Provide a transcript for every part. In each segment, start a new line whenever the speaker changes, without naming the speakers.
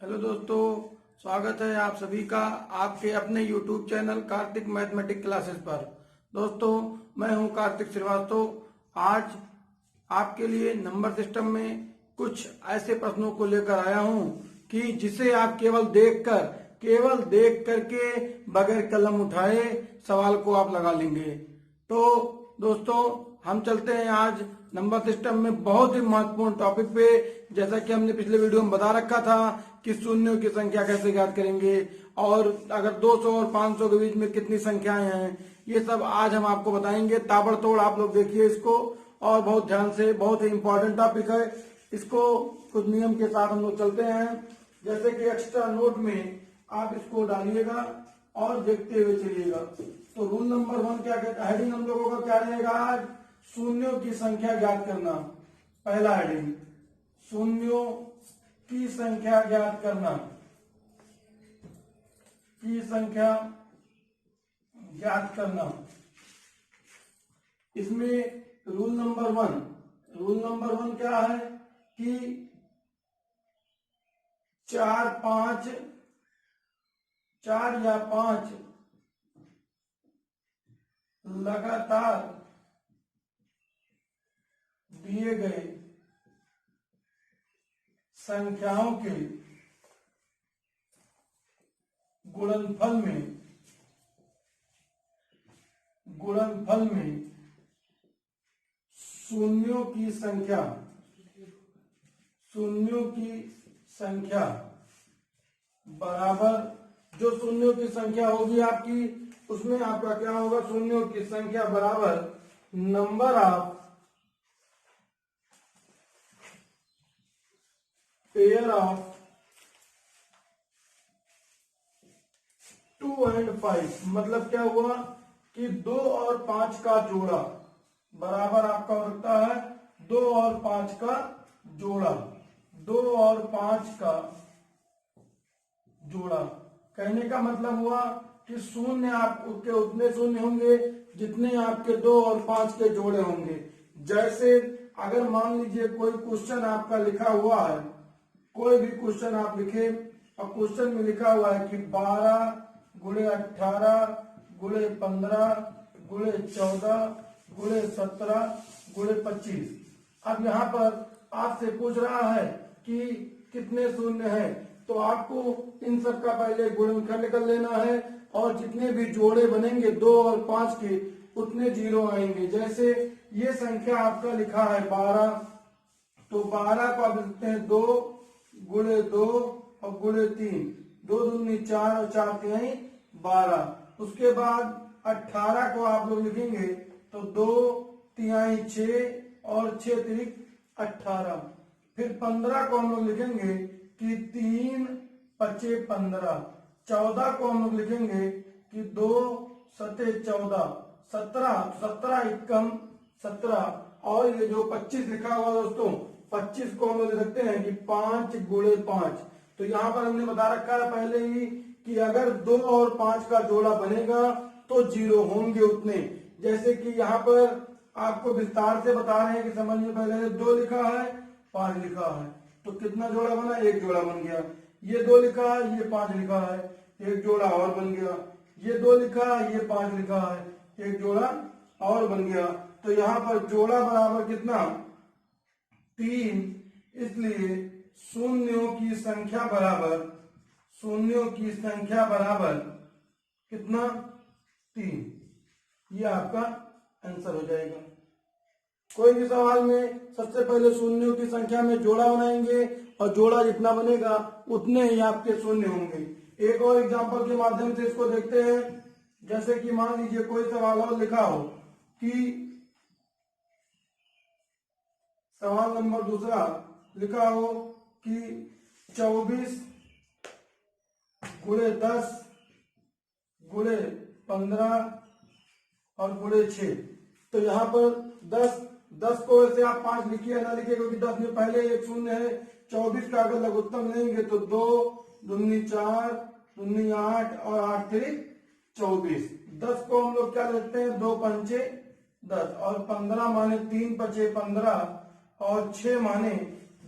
Hello दोस्तों, स्वागत है आप सभी का आपके अपने YouTube channel Kartik mathematic classes पर। दोस्तों, मैं हूं कार्तिक श्रीवास्तव। आज आपके लिए नंबर सिस्टम में कुछ ऐसे प्रश्नों को लेकर आया हूं कि जिसे आप केवल देख करके बगैर कलम उठाए सवाल को आप लगा लेंगे। तो दोस्तों, हम चलते हैं आज नंबर सिस्टम में बहुत ही महत्वपूर्ण टॉपिक पे। जैसा कि हमने पिछले वीडियो में बता रखा था कि शून्यों की संख्या कैसे ज्ञात करेंगे और अगर 200 और 500 के बीच में कितनी संख्याएं हैं, ये सब आज हम आपको बताएंगे। ताबड़तोड़ आप लोग देखिए इसको और बहुत ध्यान से, बहुत ही इंपॉर्टेंट टॉपिक है। इसको कुछ नियम के साथ हम लोग चलते हैं। जैसे कि एक्स्ट्रा नोट में आप इसको डालिएगा और देखते हुए चलिएगा। तो रूल नंबर 1 क्या कहता है, हेडिंग हम लोगों का क्या रहेगा आज? शून्यों की संख्या ज्ञात करना। पहला हेडिंग, शून्यों की संख्या ज्ञात करना। की संख्या ज्ञात करना। इसमें रूल नंबर 1 क्या है कि 4 या 5 लगातार दिए गए संख्याओं के गुणनफल में शून्यों की संख्या बराबर, जो शून्यों की संख्या होगी आपकी, उसमें आपका क्या होगा? शून्यों की संख्या बराबर number of pair of 2 and 5। मतलब क्या हुआ कि 2 और 5 का जोड़ा बराबर आपका होता है 2 और 5 का जोड़ा। 2 और 5 का जोड़ा कहने का मतलब हुआ कि शून्य आपके उतने शून्य होंगे जितने आपके 2 और 5 के जोड़े होंगे। जैसे अगर मान लीजिए कोई क्वेश्चन आपका लिखा हुआ है, कोई भी क्वेश्चन आप लिखे और क्वेश्चन में लिखा हुआ है कि 12 गुणे 18 गुणे 15 गुणे 14 गुणे 17 गुणे 25। अब यहाँ पर आपसे पूछ रहा है कि कितने शून्य हैं, तो आपको इन सब का पहले गुणनफल निकल लेना है और जितने भी जोड़े बनेंगे 2 और 5 के उतने जीरो आएंगे। जैसे ये संख्या आपका लिखा है 12, तो 12 को आप लिखते हैं 2 गुणे 2 और गुणे 3, 2 दूनी 4 और 4 तिहाई 12। उसके बाद 18 को आप लोग लिखेंगे तो 2 तिहाई 6 और 6 तिरिक 18। फिर 15 को हम लोग लिखेंगे कि 3 पचे 15। 14 को हम लोग लिखेंगे कि 2 सते 14। 17 एकम 17। और ये जो 25 लिखा हुआ दोस्तों, 25 को हम लोग लिखते हैं कि 5 गुणे 5। तो यहाँ पर हमने बता रखा है पहले ही कि अगर 2 और 5 का जोड़ा बनेगा तो जीरो होंगे उतने। जैसे कि यहाँ पर आपको विस्तार से बता रहे हैं कि समझ में, पहले 2 लिखा है 5 लिखा है, तो कितना जोड़ा बना? एक जोड़ा बन गया। ये 2 लिखा है, ये 5 लिखा है, एक जोड़ा और बन गया। ये 2 लिखा है, ये 5 लिखा है, एक जोड़ा और बन गया। तो यहाँ पर जोड़ा बराबर कितना? 3। इसलिए शून्यों की संख्या बराबर कितना? 3। ये आपका आंसर हो जाएगा। कोई भी सवाल में सबसे पहले शून्यों की संख्या में जोड़ा बनाएंगे और जोड़ा जितना बनेगा उतने ही आपके शून्य होंगे। एक और एग्जांपल के माध्यम से इसको देखते हैं। जैसे कि मान लीजिए कोई सवाल और लिखा हो कि सवाल नंबर 2 लिखा हो कि 24 गुणे 10 गुणे 15 और गुणे 6। तो यहाँ पर 10 को वैसे आप 5 लिखिए ना लिखिए, क्योंकि 10 में पहले एक शून्य है। 24 का अगर लघुत्तम लेंगे तो 2 दूनी 4 दूनी 8 और 8 तिरिक 24। 10 को हम लोग क्या लिखते हैं? 2 पंचे 10 और 15 माने 3 पचे 15 और 6 माने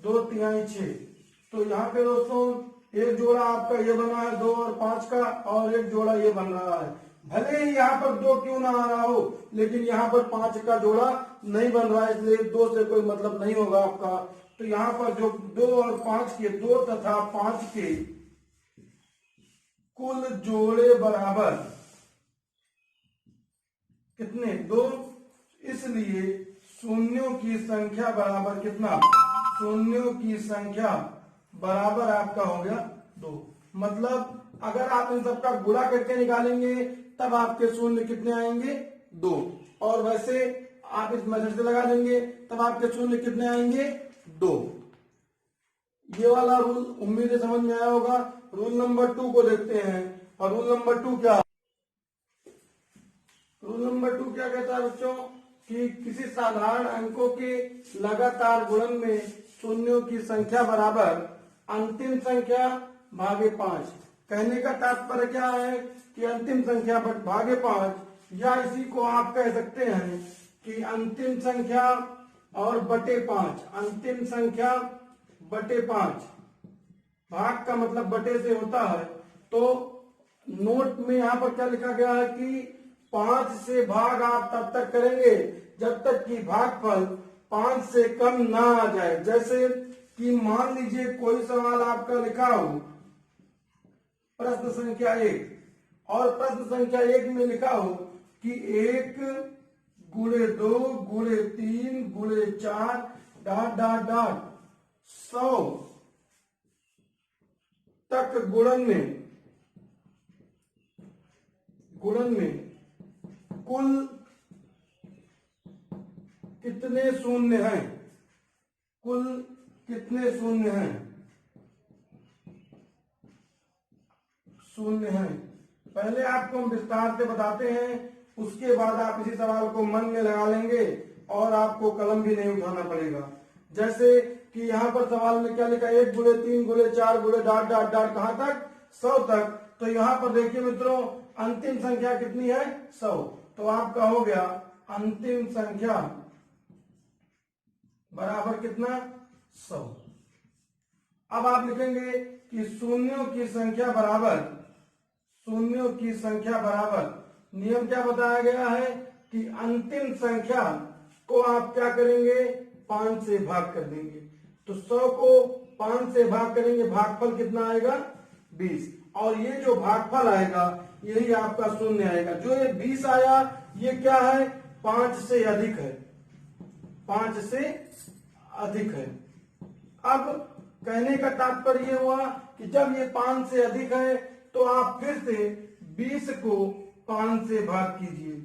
2 तिहाई 6। तो यहाँ पे दोस्तों एक जोड़ा आपका ये बना है 2 और 5 का, और एक जोड़ा ये बन रहा है। भले ही यहाँ पर 2 क्यों ना आ रहा हो, लेकिन यहाँ पर 5 का जोड़ा नहीं बन रहा है, इसलिए 2 से कोई मतलब नहीं होगा आपका। तो यहाँ पर जो 2 और 5 के, 2 तथा 5 के कुल जोड़े बराबर कितने? 2। इसलिए शून्यों की संख्या बराबर कितना? शून्यों की संख्या बराबर आपका हो गया 2। मतलब अगर आप इन सबका गुणा करके निकालेंगे तब आपके शून्य कितने आएंगे? 2। और वैसे आप इस मेथड से लगा देंगे तब आपके शून्य कितने आएंगे? 2। ये वाला रूल उम्मीद है समझ में आया होगा। रूल नंबर 2 को देखते हैं। और रूल नंबर 2 क्या? रूल नंबर 2 क्या कहता है बच्चों? कि किसी साधारण अंकों के लगातार गुणन में शून्यों की संख्या बराबर अंतिम संख्या भागे 5। कहने का तात्पर्य क्या है कि अंतिम संख्या भागे 5, या इसी को आप कह सकते हैं कि अंतिम संख्या और बटे 5। अंतिम संख्या बटे 5, भाग का मतलब बटे से होता है। तो नोट में यहाँ पर क्या लिखा गया है कि 5 से भाग आप तब तक करेंगे जब तक कि भागफल 5 से कम ना आ जाए। जैसे कि मान लीजिए कोई सवाल आपका लिखा हो प्रश्न संख्या 1, और प्रश्न संख्या 1 में लिखा हो कि 1 गुणे 2 गुणे 3 गुणे 4 डॉट डॉट डॉट 100 तक गुणन में कुल कितने शून्य हैं? कुल कितने शून्य हैं? शून्य हैं। पहले आपको हम विस्तार से बताते हैं, उसके बाद आप इसी सवाल को मन में लगा लेंगे और आपको कलम भी नहीं उठाना पड़ेगा। जैसे कि यहाँ पर सवाल में क्या लिखा? 1 गुणे 3 गुणे 4 गुणे डॉट डॉट डॉट कहां तक? 100 तक। तो यहाँ पर देखिए मित्रों, अंतिम संख्या कितनी है? 100। तो आपका हो गया अंतिम संख्या बराबर कितना? 100। अब आप लिखेंगे कि शून्यों की संख्या बराबर नियम क्या बताया गया है कि अंतिम संख्या को आप क्या करेंगे? 5 से भाग कर देंगे। तो 100 को 5 से भाग करेंगे, भागफल कितना आएगा? 20। और ये जो भागफल आएगा यही आपका शून्य आएगा। जो ये 20 आया ये क्या है? 5 से अधिक है। 5 से अधिक है। अब कहने का तात्पर्य ये हुआ कि जब ये 5 से अधिक है तो आप फिर से 20 को 5 से भाग कीजिए,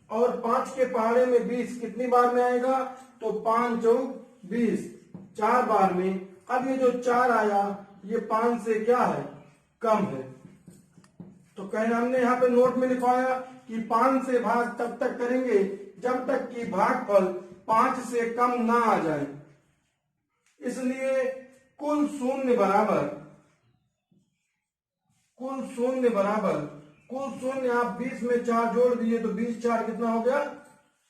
और 5 के पहाड़े में 20 कितनी बार में आएगा? तो 5 चौक 20, 4 बार में। अब ये जो 4 आया ये 5 से क्या है? कम है। तो कहना हमने यहाँ पे नोट में लिखवाया कि 5 से भाग तब तक करेंगे जब तक कि भागफल 5 से कम ना आ जाए। इसलिए कुल शून्य आप 20 में 4 जोड़ दिए तो 20 4 कितना हो गया?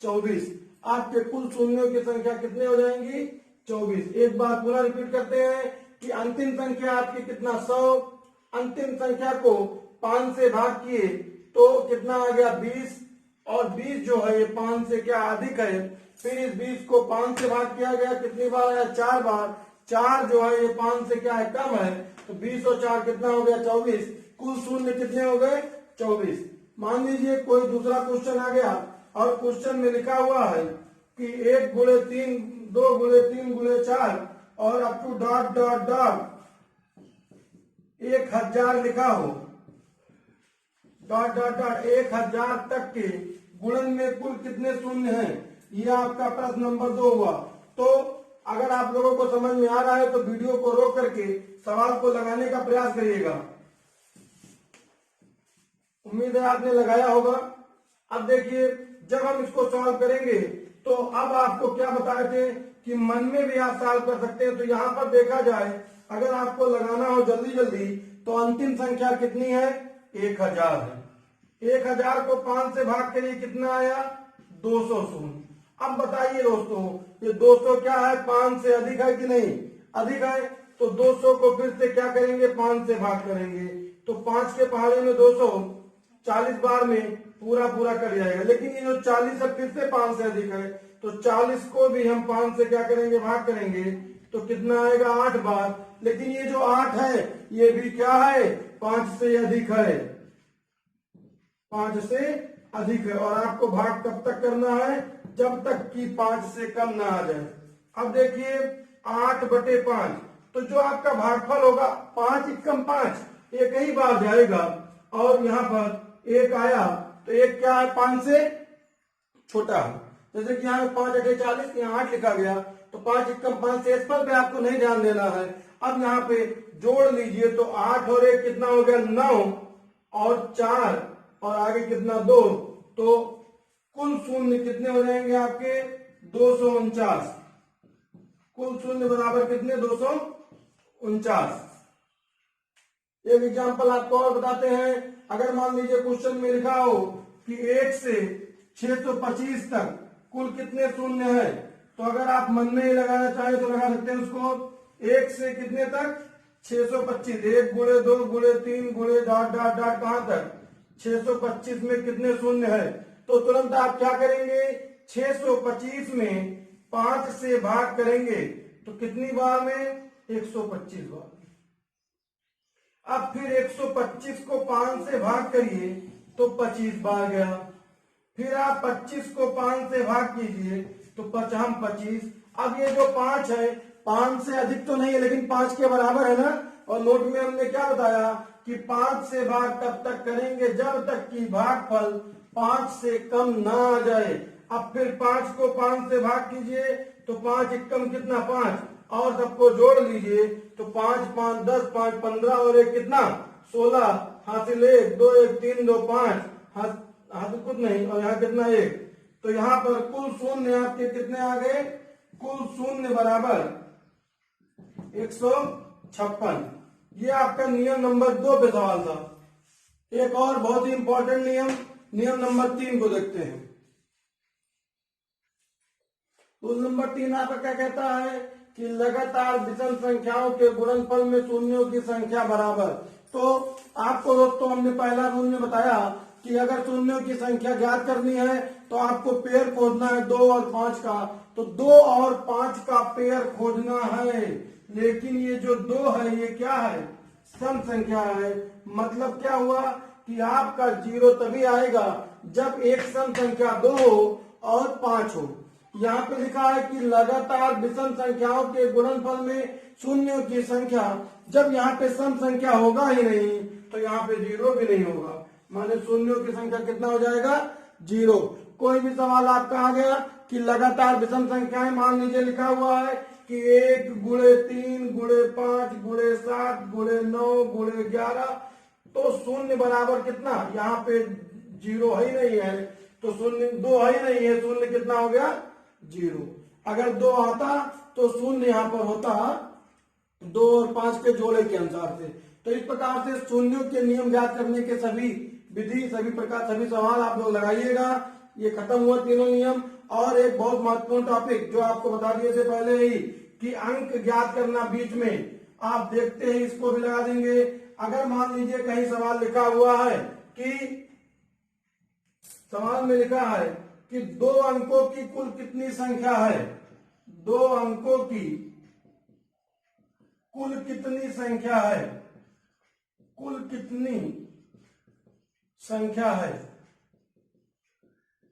24। आपके कुल शून्यों की संख्या कितने हो जाएंगी? 24। एक बार पुनः रिपीट करते हैं कि अंतिम संख्या आपकी कितना? 100। अंतिम संख्या को 5 से भाग किए तो कितना आ गया? 20। और 20 जो है ये 5 से क्या अधिक है। फिर इस 20 को 5 से भाग किया गया, कितनी बार आया? 4 बार। 4 जो है ये 5 से क्या है? कम है। तो 20 और 4 कितना हो गया? 24। कुल शून्य कितने हो गए? 24। मान लीजिए कोई दूसरा क्वेश्चन आ गया और क्वेश्चन में लिखा हुआ है कि 1 गुणे 3 2 गुणे 3 गुणे 4 और up to dot dot dot 1000 लिखा हो, डॉट डॉट डॉट 1000 तक के गुणन में कुल कितने शून्य हैं? यह आपका प्रश्न नंबर 2 हुआ। तो अगर आप लोगों को समझ में आ रहा है तो वीडियो को रोक करके सवाल को लगाने का प्रयास करिएगा। उम्मीद है आपने लगाया होगा। अब देखिए, जब हम इसको सॉल्व करेंगे तो अब आपको क्या बताए थे कि मन में भी आप सॉल्व कर सकते हैं। तो यहाँ पर देखा जाए, अगर आपको लगाना हो जल्दी जल्दी तो अंतिम संख्या कितनी है? 1000 है। 1000 को 5 से भाग करिए, कितना आया? 200 शून्य। अब बताइए दोस्तों, ये 200 क्या है? 5 से अधिक है कि नहीं? अधिक है। तो 200 को फिर से क्या करेंगे, 5 से भाग करेंगे, तो 5 के पहाड़े में 200 40 बार में पूरा पूरा कट जाएगा। लेकिन ये जो 40 है फिर से 5 से अधिक है, तो 40 को भी हम 5 से क्या करेंगे, भाग करेंगे, तो कितना आएगा, 8 बार। लेकिन ये जो 8 है ये भी क्या है, 5 से अधिक है, 5 से अधिक है। और आपको भाग कब तक करना है, जब तक कि 5 से कम ना आ जाए। अब देखिए 8/5, तो जो आपका भागफल होगा 5 एकम 5, एक ही बार जाएगा, और यहाँ पर 1 आया, तो 1 क्या है, 5 से छोटा है। जैसे कि यहाँ 5 8 40, यहाँ 8 लिखा गया, तो 5 एकम 5 से, इस पर भी आपको नहीं ध्यान देना है। अब यहाँ पे जोड़ लीजिए, तो 8 और 1 कितना हो गया, 9, और 4 और आगे कितना, 2, तो कुल शून्य कितने हो जाएंगे आपके, 249। कुल शून्य बराबर कितने, 249। एक एग्जांपल आपको और बताते हैं। अगर मान लीजिए क्वेश्चन में लिखा हो कि 1 से 625 तक कुल कितने शून्य है, तो अगर आप मन में ही लगाना चाहें तो लगा सकते हैं उसको। 1 से कितने तक, 625, 1 गुणे 2 गुणे 3 गुणे डॉट डॉट डॉट कहां तक, 625 में कितने शून्य है, तो तुरंत आप क्या करेंगे, 625 में 5 से भाग करेंगे, तो कितनी बार में, 125 बार। अब फिर 125 को 5 से भाग करिए, तो 25 बार गया। फिर आप 25 को 5 से भाग कीजिए, तो 25। अब ये जो 5 है, 5 से अधिक तो नहीं है, लेकिन 5 के बराबर है ना। और नोट में हमने क्या बताया कि 5 से भाग तब तक करेंगे जब तक कि भागफल 5 से कम ना आ जाए। अब फिर 5 को 5 से भाग कीजिए, तो 5 एकम कितना, 5, और सबको जोड़ लीजिए, तो 5 5 10, 5 15 और 1 कितना, 16, हासिल 1 2 1 3 2 5, हासिल कुछ नहीं, और यहाँ कितना, 1। तो यहाँ पर कुल शून्य आपके कितने आ गए, कुल शून्य बराबर 156। ये आपका नियम नंबर 2 पे सवाल था। एक और बहुत ही इंपॉर्टेंट नियम नंबर 3 को देखते हैं। रूल नंबर 3 आपका क्या कहता है कि लगातार विषम संख्याओं के गुणनफल में शून्यों की संख्या बराबर। तो आपको दोस्तों हमने पहला रूल में बताया कि अगर शून्यों की संख्या ज्ञात करनी है तो आपको पेयर खोजना है 2 और 5 का, तो 2 और 5 का पेयर खोजना है। लेकिन ये जो 2 है ये क्या है, सम संख्या है। मतलब क्या हुआ कि आपका 0 तभी आएगा जब एक सम संख्या 2 हो और 5 हो। यहाँ पे लिखा है कि लगातार विषम संख्याओं के गुणनफल में शून्यों की संख्या, जब यहाँ पे सम संख्या होगा ही नहीं तो यहाँ पे 0 भी नहीं होगा, माने शून्यों की संख्या कितना हो जाएगा, 0। कोई भी सवाल आपका आ गया कि लगातार विषम संख्याएं, मान लीजिए लिखा हुआ है कि 1 गुणे 3 गुणे 5 गुणे 7 गुणे 9 गुणे 11, तो शून्य बराबर कितना, यहाँ पे 0 ही नहीं है, तो शून्य 2 ही नहीं है, शून्य कितना हो गया, 0। अगर 2 आता तो शून्य यहाँ पर होता 2 और 5 के जोड़े के अनुसार से। तो इस प्रकार से शून्यों के नियम ज्ञात करने के सभी विधि, सभी प्रकार, सभी सवाल आप लोग लगाइएगा। ये खत्म हुआ तीनों नियम। और एक बहुत महत्वपूर्ण टॉपिक जो आपको बता दिए थे पहले ही कि अंक ज्ञात करना बीच में, आप देखते हैं इसको भी लगा देंगे। अगर मान लीजिए कहीं सवाल लिखा हुआ है कि सवाल में लिखा है कि 2 अंकों की कुल कितनी संख्या है, 2 अंकों की कुल कितनी संख्या है, कुल कितनी संख्या है।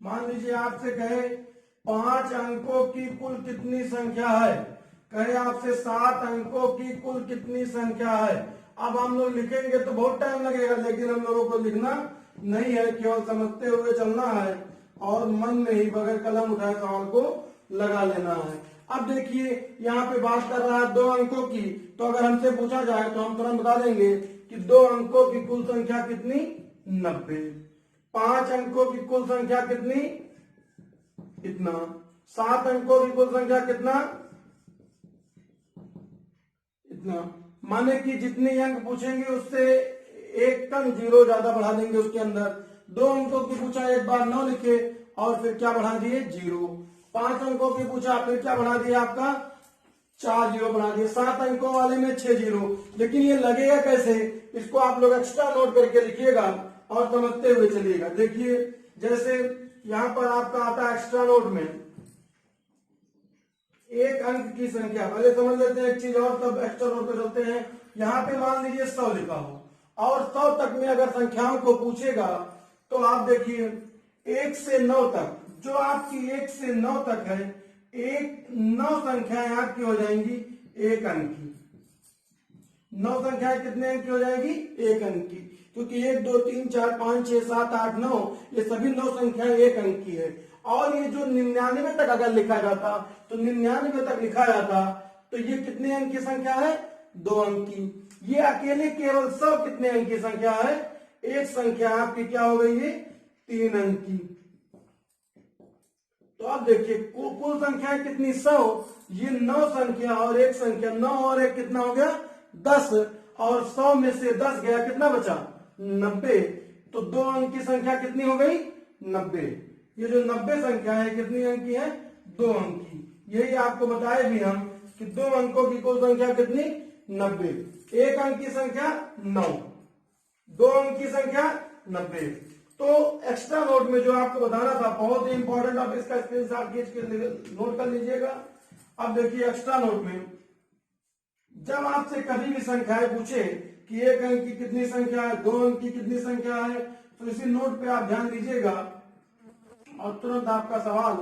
मान लीजिए आपसे कहे 5 अंकों की कुल कितनी संख्या है, कहे आपसे 7 अंकों की कुल कितनी संख्या है। अब हम लोग लिखेंगे तो बहुत टाइम लगेगा, लेकिन हम लोगों को लिखना नहीं है, केवल समझते हुए चलना है और मन में ही बगैर कलम उठाए सवाल को लगा लेना है। अब देखिए यहाँ पे बात कर रहा है 2 अंकों की, तो अगर हमसे पूछा जाए तो हम तुरंत बता देंगे कि 2 अंकों की कुल संख्या कितनी, 90। 5 अंकों की कुल संख्या कितनी, इतना। 7 अंकों की कुल संख्या कितना, इतना। माने कि जितने अंक पूछेंगे उससे एक कम 0 ज्यादा बढ़ा देंगे उसके अंदर। 2 अंकों की पूछा एक बार 9 लिखे और फिर क्या बढ़ा दिए, 0। 5 अंकों की पूछा फिर क्या बढ़ा दिया आपका 4 जीरो बना दिए, 7 अंकों वाले में 6 जीरो। लेकिन ये लगेगा कैसे, इसको आप लोग एक्स्ट्रा नोट करके लिखिएगा और समझते हुए चलिएगा। देखिए जैसे यहां पर आपका आता है एक्स्ट्रा नोट में एक अंक की संख्या, पहले समझ लेते हैं एक चीज और तब एक्स्ट्रा नोट पे चलते हैं। यहाँ पे मान लीजिए 100 लिखा हो और 100 तक में अगर संख्याओं को पूछेगा तो आप देखिए 1 से 9 तक, जो आपकी 1 से 9 तक है, 9 संख्याएं आपकी हो जाएंगी 1 अंक की। 9 संख्याएं कितने अंक की हो जाएगी, 1 अंक की, क्योंकि 1 2 3 4 5 6 7 8 9 ये सभी 9 संख्याएं 1 अंक की है। और ये जो 99 तक अगर लिखा जाता तो 99 तक लिखा जाता तो ये कितने अंक की संख्या है, 2 अंक की। ये अकेले केवल 100 कितने अंक की संख्या है, एक संख्या आपकी क्या हो गई है, 3 अंक की। तो आप देखिए कुल संख्या कितनी, 100, ये 9 संख्या और एक संख्या, 9 और 1 कितना हो गया, 10, और 100 में से 10 गया, कितना बचा, 90। तो 2 अंक की संख्या कितनी हो गई, 90। ये जो 90 संख्या है कितनी अंक की है, 2 अंक की। यही आपको बताए भी हम कि 2 अंकों की कुल संख्या कितनी, 90। 1 अंक की संख्या 9, 2 अंक की संख्या 90। तो एक्स्ट्रा नोट में जो आपको बताना था बहुत ही इंपॉर्टेंट, आप इसका स्क्रीनशॉट खींच के नोट कर लीजिएगा। अब देखिए एक्स्ट्रा नोट में जब आपसे कभी भी संख्याएं पूछे कि 1 अंक की कितनी संख्या है, 2 अंक की कितनी संख्या है, तो इसी नोट पे आप ध्यान दीजिएगा और तुरंत आपका सवाल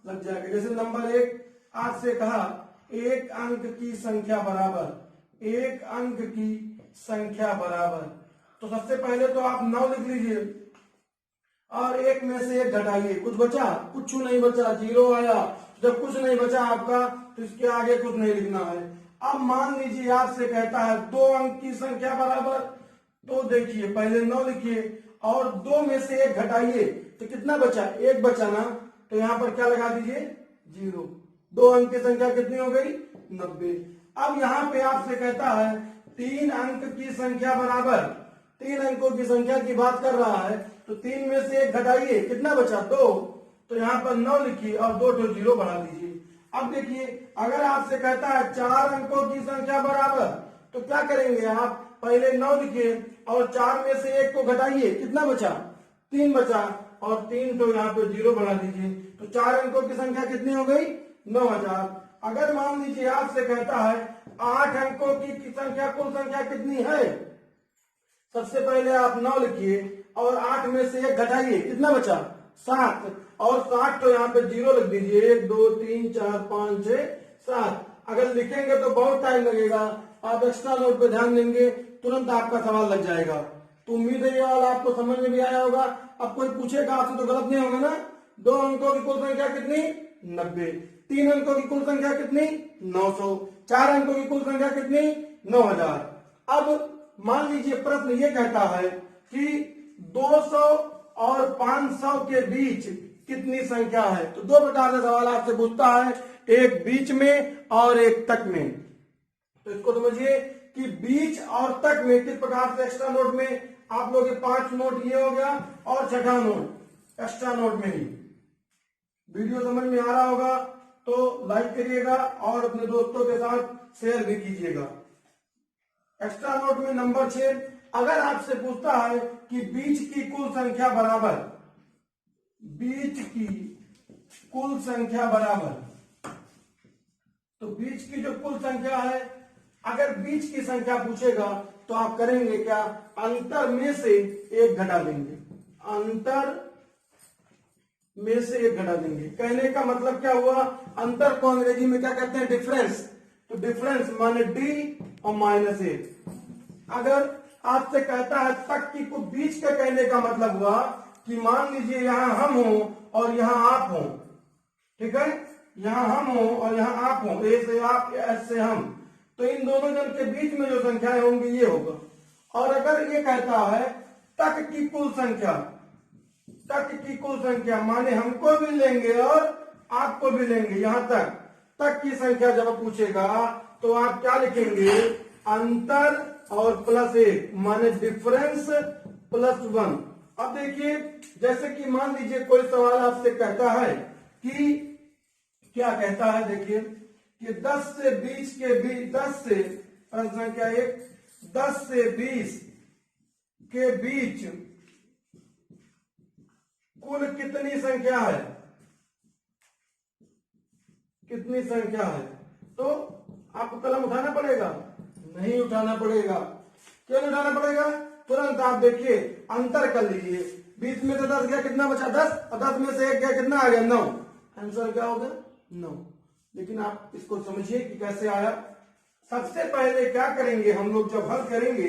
लग जाएगा। जैसे नंबर 1 आपसे कहा 1 अंक की संख्या बराबर, 1 अंक की संख्या बराबर, तो सबसे पहले तो आप 9 लिख लीजिए और 1 में से 1 घटाइए, कुछ बचा, कुछ नहीं बचा, 0 आया। जब कुछ नहीं बचा आपका तो इसके आगे कुछ नहीं लिखना है। अब मान लीजिए आपसे कहता है 2 अंक की संख्या बराबर, तो देखिए पहले 9 लिखिए और 2 में से 1 घटाइए तो कितना बचा, 1 बचा ना, तो यहां पर क्या लगा दीजिए, 0। 2 अंक की संख्या कितनी हो गई, 90। अब यहां पे आपसे कहता है 3 अंक की संख्या बराबर, 3 अंकों की संख्या की बात कर रहा है, तो 3 में से 1 घटाइए, कितना बचा, 2। तो यहाँ पर 9 लिखिए और 2 तो 0 बढ़ा दीजिए। अब देखिए अगर आपसे कहता है 4 अंकों की संख्या बराबर, तो क्या करेंगे आप, पहले 9 लिखिए और 4 में से 1 को घटाइए, कितना बचा, 3 बचा, और 3 तो यहाँ पे 0 बढ़ा दीजिए। तो 4 अंकों की संख्या कितनी हो गई, 9000। अगर मान लीजिए आपसे कहता है 8 अंकों की संख्या, कुल संख्या कितनी है, सबसे पहले आप 9 लिखिए और 8 में से 1 घटाइए, कितना बचा, 7, और 7 तो यहाँ पे 0 लिख दीजिए, 1 2 3 4 5 6 7। अगर लिखेंगे तो बहुत टाइम लगेगा, आप एक्स्ट्रा नोट पे ध्यान देंगे तुरंत आपका सवाल लग जाएगा। तो उम्मीद है ये वाला आपको समझ में भी आया होगा। अब कोई पूछेगा आपसे तो गलत नहीं होगा ना। 2 अंकों की कुल संख्या कितनी, 90। 3 अंकों की कुल संख्या कितनी, 900। 4 अंकों की कुल संख्या कितनी, 9000। अब मान लीजिए प्रश्न ये कहता है कि 200 और 500 के बीच कितनी संख्या है। तो 2 प्रकार से सवाल आपसे पूछता है, एक बीच में और एक तक में। तो इसको समझिए कि बीच और तक में किस प्रकार से एक्स्ट्रा नोट में आप लोग 5 नोट ये हो गया और 6ठा नोट एक्स्ट्रा नोट में ही। वीडियो समझ में आ रहा होगा तो लाइक करिएगा और अपने दोस्तों के साथ शेयर भी कीजिएगा। एक्स्ट्रा नोट में नंबर 6, अगर आपसे पूछता है कि बीच की कुल संख्या बराबर, बीच की कुल संख्या बराबर, तो बीच की जो कुल संख्या है, अगर बीच की संख्या पूछेगा तो आप करेंगे क्या, अंतर में से 1 घटा देंगे, अंतर में से 1 घटा देंगे। कहने का मतलब क्या हुआ, अंतर को अंग्रेजी में क्या कहते हैं, डिफरेंस। तो डिफरेंस माने डी और -1। अगर आपसे कहता है तक की को बीच का, कहने का मतलब हुआ कि मान लीजिए यहां हम हो और यहां आप हो, ठीक है, यहां हम हो और यहां आप हो, ए से आप या एस से हम, तो इन दोनों जन के बीच में जो संख्याएं होंगी ये होगा। और अगर ये कहता है तक की कुल संख्या, तक की कुल संख्या माने हमको भी लेंगे और आपको भी लेंगे, यहां तक की संख्या जब पूछेगा तो आप क्या लिखेंगे, अंतर और +1 माने डिफरेंस +1। अब देखिए जैसे कि मान लीजिए कोई सवाल आपसे कहता है कि क्या कहता है, देखिए कि 10 से 20 के बीच, 10 से प्रश्न संख्या 1, 10 से 20 के बीच कुल कितनी संख्या है, कितनी संख्या है। तो आपको कलम उठाना पड़ेगा, नहीं उठाना पड़ेगा। क्यों नहीं उठाना पड़ेगा, तुरंत आप देखिए अंतर कर लीजिए। 20 में से 10 गया, कितना बचा 10, और 10 में से 1 गया, कितना आ गया 9। आंसर क्या होगा 9। लेकिन आप इसको समझिए कि कैसे आया। सबसे पहले क्या करेंगे हम लोग, जब हल करेंगे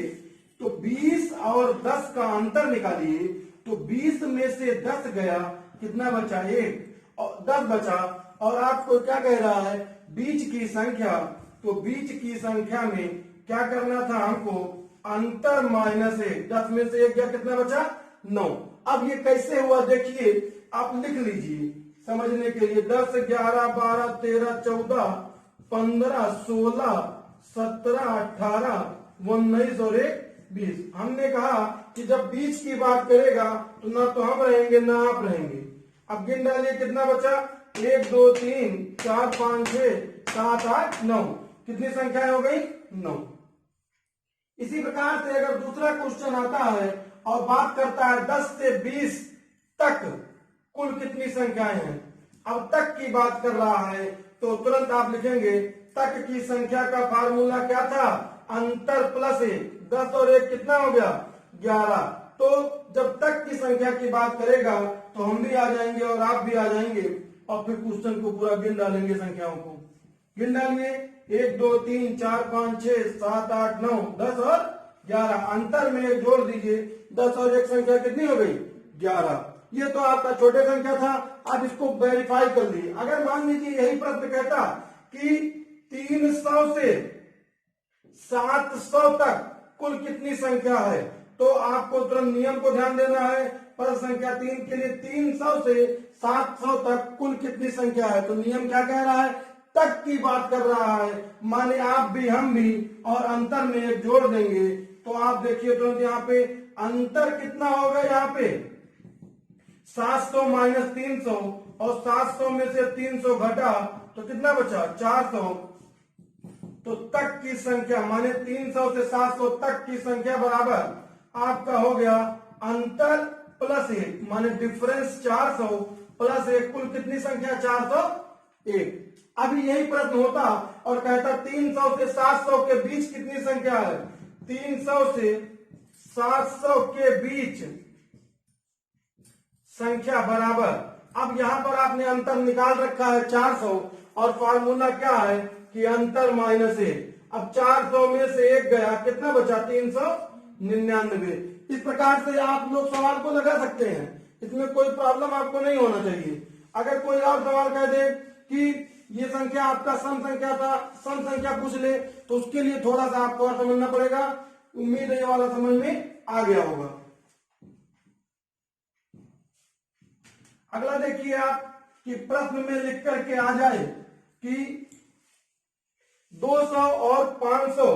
तो 20 और 10 का अंतर निकालिए। तो 20 में से 10 गया, कितना बचा 1, और 10 बचा। और आपको क्या कह रहा है, बीच की संख्या। तो बीच की संख्या में क्या करना था हमको, अंतर माइनस 1। 10 में से 1 गया, कितना बचा 9। अब ये कैसे हुआ देखिए, आप लिख लीजिए समझने के लिए। 10, 11, 12, 13, 14, 15, 16, 17, 18, 19 और 1 20। हमने कहा कि जब बीच की बात करेगा तो ना तो हम रहेंगे ना आप रहेंगे। अब गिन डालिए कितना बचा, 1, 2, 3, 4, 5, 6, 7, 8, 9। कितनी संख्याएं हो गई 9। इसी प्रकार से अगर दूसरा क्वेश्चन आता है और बात करता है 10 से 20 तक कुल कितनी संख्याएं हैं, अब तक की बात कर रहा है, तो तुरंत आप लिखेंगे तक की संख्या का फार्मूला क्या था, अंतर प्लस 1। 10 और 1 कितना हो गया 11। तो जब तक की संख्या की बात करेगा तो हम भी आ जाएंगे और आप भी आ जाएंगे, और फिर क्वेश्चन को पूरा गिन डालेंगे, संख्याओं को गिन डालिए। 1, 2, 3, 4, 5, 6, 7, 8, 9, 10 और 11। अंतर में एक जोड़ दीजिए, 10 और 1 संख्या कितनी हो गई 11। ये तो आपका छोटे संख्या था। आप इसको वेरीफाई कर लीजिए। अगर मान लीजिए यही प्रश्न कहता कि 300 से 700 तक कुल कितनी संख्या है, तो आपको तुरंत नियम को ध्यान देना है। प्रश्न संख्या 3 के लिए 300 से 700 तक कुल कितनी संख्या है, तो नियम क्या कह रहा है, तक की बात कर रहा है। माने आप भी हम भी, और अंतर में एक जोड़ देंगे। तो आप देखिए तुरंत यहाँ पे अंतर कितना होगा, यहाँ पे 700 माइनस 300, और 700 में से 300 घटा तो कितना बचा 400। तो तक की संख्या माने 300 से 700 तक की संख्या बराबर आपका हो गया अंतर प्लस 1, माने डिफरेंस 400 प्लस 1, कुल कितनी संख्या 401। अभी यही प्रश्न होता और कहता 300 से 700 के बीच कितनी संख्या है, 300 से 700 के बीच संख्या बराबर। अब यहां पर आपने अंतर निकाल रखा है 400, और फार्मूला क्या है कि अंतर माइनस 1। अब 400 में से 1 गया, कितना बचा 399। इस प्रकार से आप लोग सवाल को लगा सकते हैं, इसमें कोई प्रॉब्लम आपको नहीं होना चाहिए। अगर कोई और सवाल कह दे कि ये संख्या आपका सम संख्या था, सम संख्या पूछ ले, तो उसके लिए थोड़ा सा आपको और समझना पड़ेगा। उम्मीद है ये वाला समझ में आ गया होगा। अगला देखिए आप कि प्रश्न में लिख करके आ जाए कि 200 और 500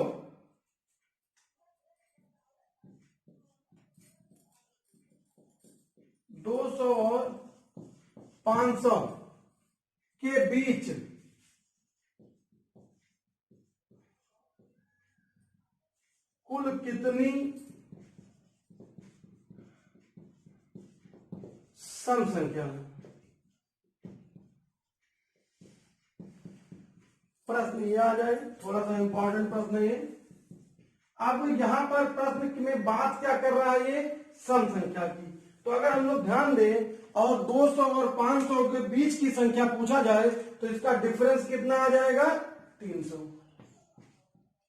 200 और 500 के बीच कुल कितनी सम संख्या है। प्रश्न ये आ जाए, थोड़ा सा इंपॉर्टेंट प्रश्न है ये। अब यहां पर प्रश्न में बात क्या कर रहा है, ये सम संख्या की। तो अगर हम लोग ध्यान दें और 200 और 500 के बीच की संख्या पूछा जाए तो इसका डिफरेंस कितना आ जाएगा 300,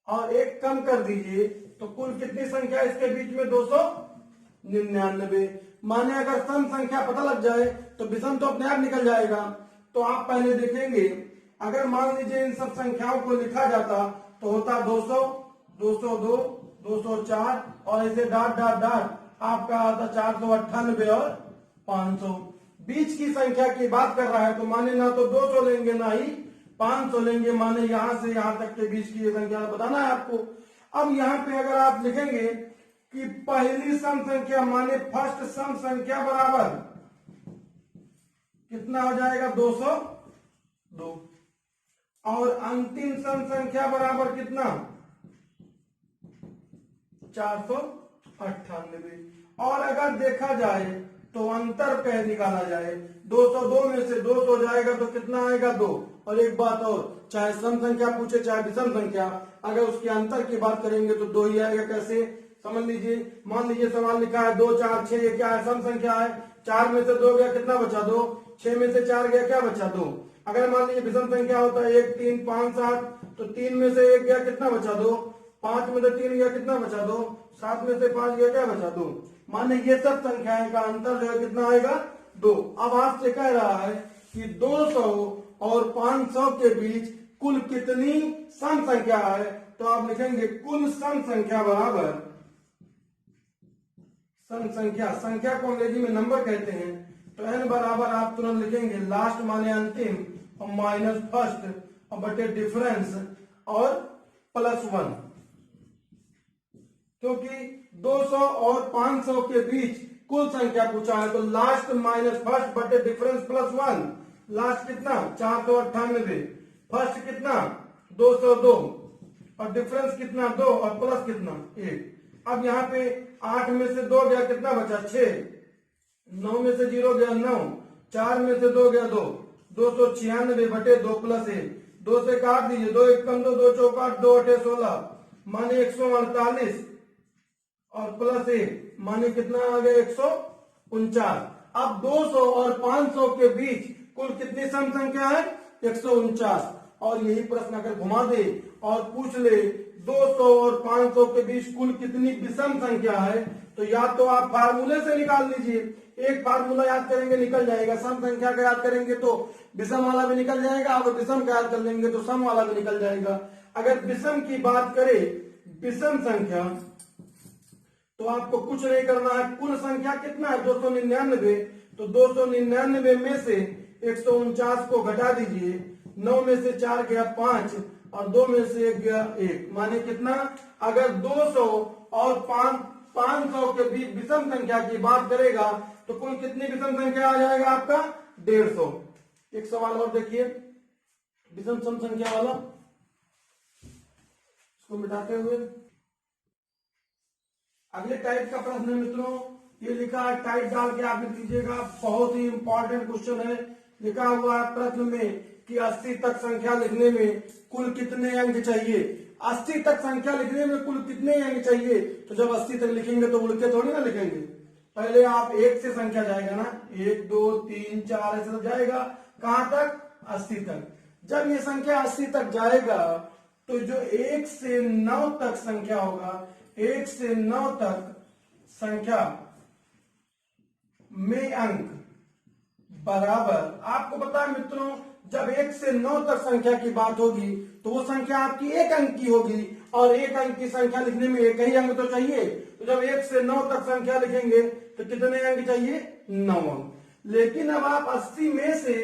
और 1 कम कर दीजिए तो कुल कितनी संख्या इसके बीच में 299। माने अगर सम संख्या पता लग जाए तो विषम तो अपने आप निकल जाएगा। तो आप पहले देखेंगे, अगर मान लीजिए इन सब संख्याओं को लिखा जाता तो होता 200, 202, 204, और ऐसे डाट डाट डाट आपका आता 498 और 500। बीच की संख्या की बात कर रहा है तो माने ना तो 200 लेंगे ना ही 500 लेंगे, माने यहां से यहां तक के बीच की ये संख्या बताना है आपको। अब यहाँ पे अगर आप लिखेंगे कि पहली सम संख्या माने फर्स्ट सम संख्या बराबर कितना हो जाएगा 202, और अंतिम सम संख्या बराबर कितना 498। और अगर देखा जाए तो अंतर कह निकाला जाए 202 में से 200 जाएगा तो कितना आएगा 2। और एक बात और, चाहे सम संख्या पूछे चाहे विषम संख्या, अगर उसके अंतर की बात करेंगे तो 2 ही आएगा। कैसे समझ लीजिए, मान लीजिए सवाल लिखा है 2 4 6, ये क्या है सम संख्या है। 4 में से 2 गया कितना बचा 2, 6 में से 4 गया क्या बचा 2। अगर मान लीजिए विषम संख्या होता है 1 3 5 7, तो 3 में से 1 गया कितना बचा 2, 5 में से 3 गया कितना बचा 2, 7 में से 5 गया क्या बचा 2। माने ये सब संख्याएं का अंतर जो है कितना आएगा 2। अब आपसे कह रहा है कि 200 और 500 के बीच कुल कितनी सम संख्या है, तो आप लिखेंगे कुल सम संख्या बराबर सम संख्या, संख्या को अंग्रेजी में नंबर कहते हैं, तो n बराबर आप तुरंत लिखेंगे लास्ट माने अंतिम और माइनस फर्स्ट और बटे डिफरेंस और +1, क्योंकि 200 और 500 के बीच कुल संख्या पूछा है, तो लास्ट माइनस फर्स्ट बटे डिफरेंस +1। लास्ट कितना 498, फर्स्ट कितना 202 और डिफरेंस कितना 2 और प्लस कितना 1। अब यहाँ पे 8 में से 2 गया कितना बचा 6, 9 में से 0 गया 9, 4 में से 2 गया 2, 296 बटे 2 + 1, 2 से काट दीजिए, 2 1 कम 2, 2 चौका 2 8 16 माने 148 और +1 माने कितना आ गया 149। अब 200 और 500 के बीच कुल कितनी सम संख्या है 149। और यही प्रश्न अगर घुमा दे और पूछ ले 200 और 500 के बीच कुल कितनी विषम संख्या है, तो या तो आप फार्मूले से निकाल लीजिए, एक फार्मूला याद करेंगे निकल जाएगा, सम संख्या का याद करेंगे तो विषम वाला भी निकल जाएगा, अगर विषम का याद कर लेंगे तो सम वाला भी निकल जाएगा। अगर विषम की बात करें विषम संख्या, तो आपको कुछ नहीं करना है, कुल संख्या कितना है 299, तो 299 में से 149 को घटा दीजिए, 9 में से 4 गया 5 और 2 में से 1 गया 1, माने कितना। अगर 200 और 500 के बीच विषम संख्या की बात करेगा तो कुल कितनी विषम संख्या आ जाएगा आपका 150। एक सवाल और देखिए विषम सम संख्या वाला, इसको मिटाते हुए अगले टाइप का प्रश्न है मित्रों, ये लिखा है टाइप डाल के आप लिख लीजिएगा, बहुत ही इंपॉर्टेंट क्वेश्चन है। लिखा हुआ है प्रश्न में कि 80 तक संख्या लिखने में कुल कितने अंक चाहिए। 80 तक संख्या लिखने में कुल कितने अंक चाहिए, तो जब 80 तक लिखेंगे तो उड़ के थोड़ी ना लिखेंगे, पहले आप 1 से संख्या जाएगा ना, 1 2 3 4 ऐसे तो जाएगा, कहां तक 80 तक। जब ये संख्या 80 तक जाएगा तो जो 1 से 9 तक संख्या होगा, 1 से 9 तक संख्या में अंक बराबर, आपको पता है मित्रों जब 1 से 9 तक संख्या की बात होगी तो वो संख्या आपकी 1 अंक की होगी, और 1 अंक की संख्या लिखने में एक ही अंक तो चाहिए, तो जब 1 से 9 तक संख्या लिखेंगे तो कितने अंक चाहिए 9 अंक। लेकिन अब आप 80 में से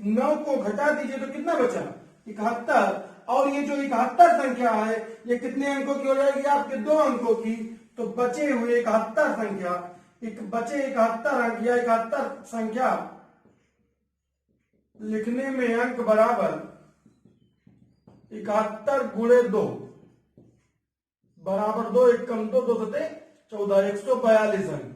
9 को घटा दीजिए तो कितना बचा 71, और ये जो 71 संख्या है ये कितने अंकों की हो जाएगी आपके 2 अंकों की, तो बचे हुए 71 संख्या बचे 71 अंक या 71 संख्या लिखने में अंक बराबर 71 गुणे 2 बराबर 2, 1 कम 2, 2 सते 14, 142 अंक।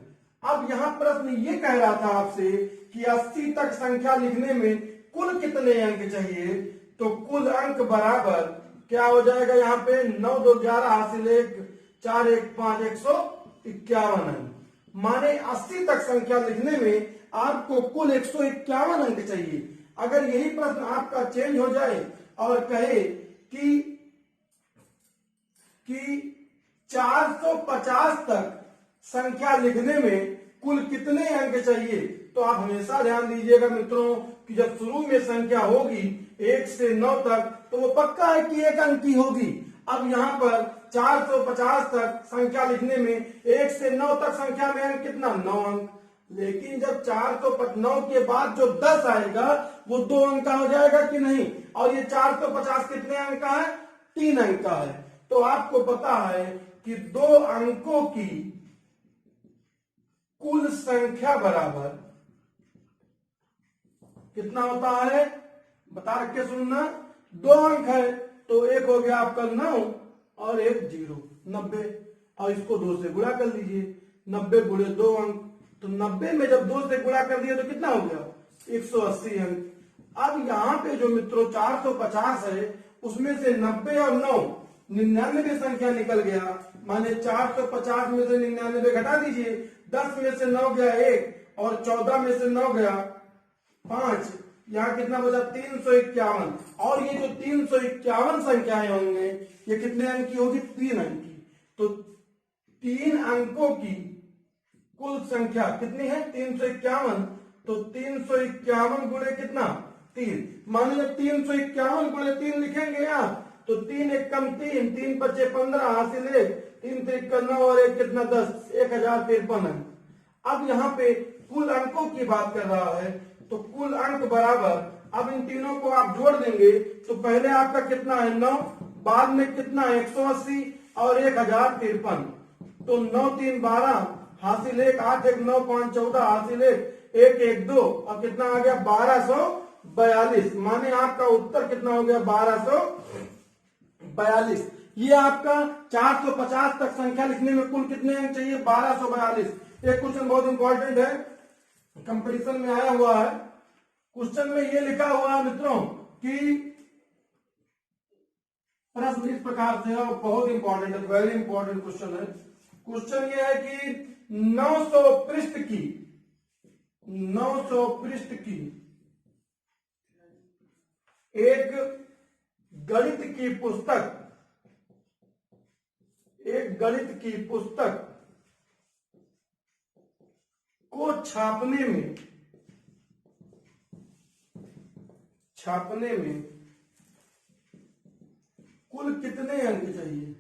अब यहां प्रश्न ये कह रहा था आपसे कि 80 तक संख्या लिखने में कुल कितने अंक चाहिए, तो कुल अंक बराबर क्या हो जाएगा, यहाँ पे 9 2 11 हासिल 1 4 1 5 151 अंक। माने 80 तक संख्या लिखने में आपको कुल 151 अंक चाहिए। अगर यही प्रश्न आपका चेंज हो जाए और कहे कि 450 तक संख्या लिखने में कुल कितने अंक चाहिए, तो आप हमेशा ध्यान दीजिएगा मित्रों कि जब शुरू में संख्या होगी 1 से 9 तक तो वो पक्का है कि 1 अंक की होगी। अब यहाँ पर 450 तक संख्या लिखने में 1 से 9 तक संख्या में अंक कितना 9 अंक, लेकिन जब 409 के बाद जो 10 आएगा वो 2 अंक का हो जाएगा कि नहीं, और ये 450 कितने अंक का है 3 अंक का है। तो आपको पता है कि 2 अंकों की कुल संख्या बराबर कितना होता है, बता रख के सुनना, दो अंक है तो एक हो गया आपका 9 और एक 0, 90। और इसको 2 से गुणा कर लीजिए, 90 गुणे 2 अंक, तो 90 में जब 2 से गुणा कर दिया तो कितना हो गया 180 अंक। अब यहाँ पे जो मित्रों 450 है उसमें से 90 और 9 99 संख्या निकल गया, माने 450 में से 99 घटा दीजिए, 10 में से 9 गया 1 और 14 में से 9 गया 5, यहाँ कितना बचा 351। और ये जो 351 संख्याएं होंगे ये कितने अंक की होगी 3 अंक की। तो 3 अंकों की कुल संख्या कितनी है 351। तो 351 गुणे कितना 3, मान लीजिए 351 गुणे 3 लिखेंगे आप तो 3 एक कम 3, 3 बचे 15 हासिल 1, 3 3 9 और 1 कितना 10, 1053 अंक। अब यहाँ पे कुल अंकों की बात कर रहा है तो कुल अंक बराबर, अब इन तीनों को आप जोड़ देंगे तो पहले आपका कितना है 9, बाद में कितना 180 और 1053। तो 9 3 12 हासिल 1, 8 1 9 5 14 हासिल 1 1 1 2 और कितना आ गया 1242। माने आपका उत्तर कितना हो गया 1242। ये आपका 450 तक संख्या लिखने में कुल कितने अंक चाहिए 1242। एक क्वेश्चन बहुत इंपॉर्टेंट है, कंपटीशन में आया हुआ है। क्वेश्चन में ये लिखा हुआ है मित्रों कि प्रश्न इस प्रकार से है, बहुत इंपॉर्टेंट है, वेरी इंपॉर्टेंट क्वेश्चन है। क्वेश्चन ये है कि 900 पृष्ठ की एक गणित की पुस्तक को छापने में कुल कितने अंक चाहिए।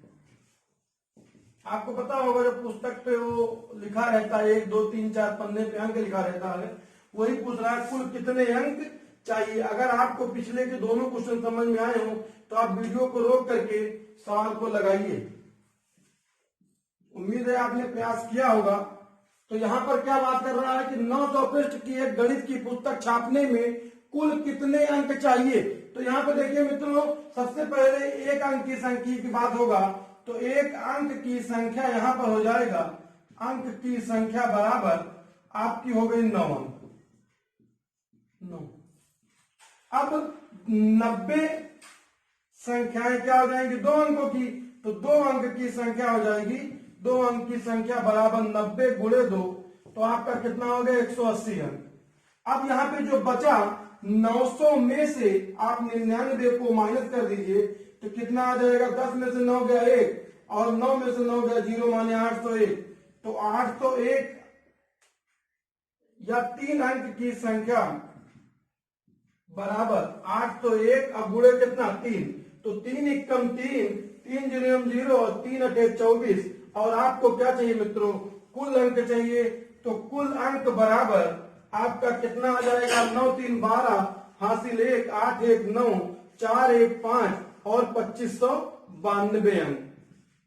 आपको पता होगा जब पुस्तक पे वो लिखा रहता है 1 2 3 4 पन्ने पे अंक लिखा रहता है, वही पूछ रहा है कुल कितने अंक चाहिए। अगर आपको पिछले के दोनों क्वेश्चन समझ में आए हो तो आप वीडियो को रोक करके सवाल को लगाइए। उम्मीद है आपने प्रयास किया होगा। तो यहाँ पर क्या बात कर रहा है कि 900 पृष्ठ की एक गणित की पुस्तक छापने में कुल कितने अंक चाहिए। तो यहाँ पे देखिए मित्रों, सबसे पहले एक अंक की संख्या की बात होगा तो एक अंक की संख्या यहाँ पर हो जाएगा, अंक की संख्या बराबर आपकी हो गई 9 अंक। 9 अब 90 संख्याएं क्या हो जाएंगी 2 अंकों की, तो 2 अंक की संख्या हो जाएगी, 2 अंक की संख्या बराबर 90 गुणे 2, तो आपका कितना हो गया 180 अंक। अब यहाँ पे जो बचा 900 में से आप 99 को माइनस कर दीजिए तो कितना आ जाएगा, 10 में से 9 गया 1 और 9 में से 9 गया 0, माने 801। तो 801 या 3 अंक की संख्या बराबर 801 अब गुणे कितना 3, तो 3 एकम 3, 3 0 0 और 3 8 24। और आपको क्या चाहिए मित्रों, कुल अंक चाहिए। तो कुल अंक बराबर आपका कितना आ जाएगा 9 3 12 हासिल 1 8 1 9 4 1 5 और 2592 अंक।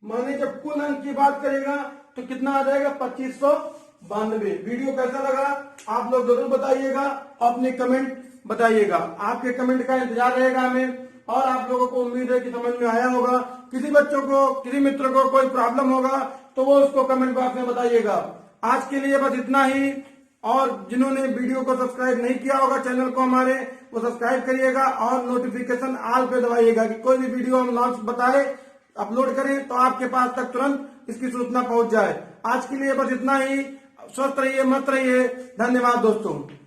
माने जब कुल अंक की बात करेगा तो कितना आ जाएगा 2592। वीडियो कैसा लगा आप लोग जरूर बताइएगा, अपने कमेंट बताइएगा, आपके कमेंट का इंतजार रहेगा हमें। और आप लोगों को उम्मीद है कि समझ में आया होगा। किसी बच्चों को, किसी मित्र को कोई प्रॉब्लम होगा तो वो उसको कमेंट बॉक्स में बताइएगा। आज के लिए बस इतना ही। और जिन्होंने वीडियो को सब्सक्राइब नहीं किया होगा चैनल को हमारे, वो सब्सक्राइब करिएगा और नोटिफिकेशन ऑल पे दबाइएगा कि कोई भी वीडियो हम लॉन्च बताए अपलोड करें तो आपके पास तक तुरंत इसकी सूचना पहुंच जाए। आज के लिए बस इतना ही। स्वस्थ रहिए, मस्त रहिए। धन्यवाद दोस्तों।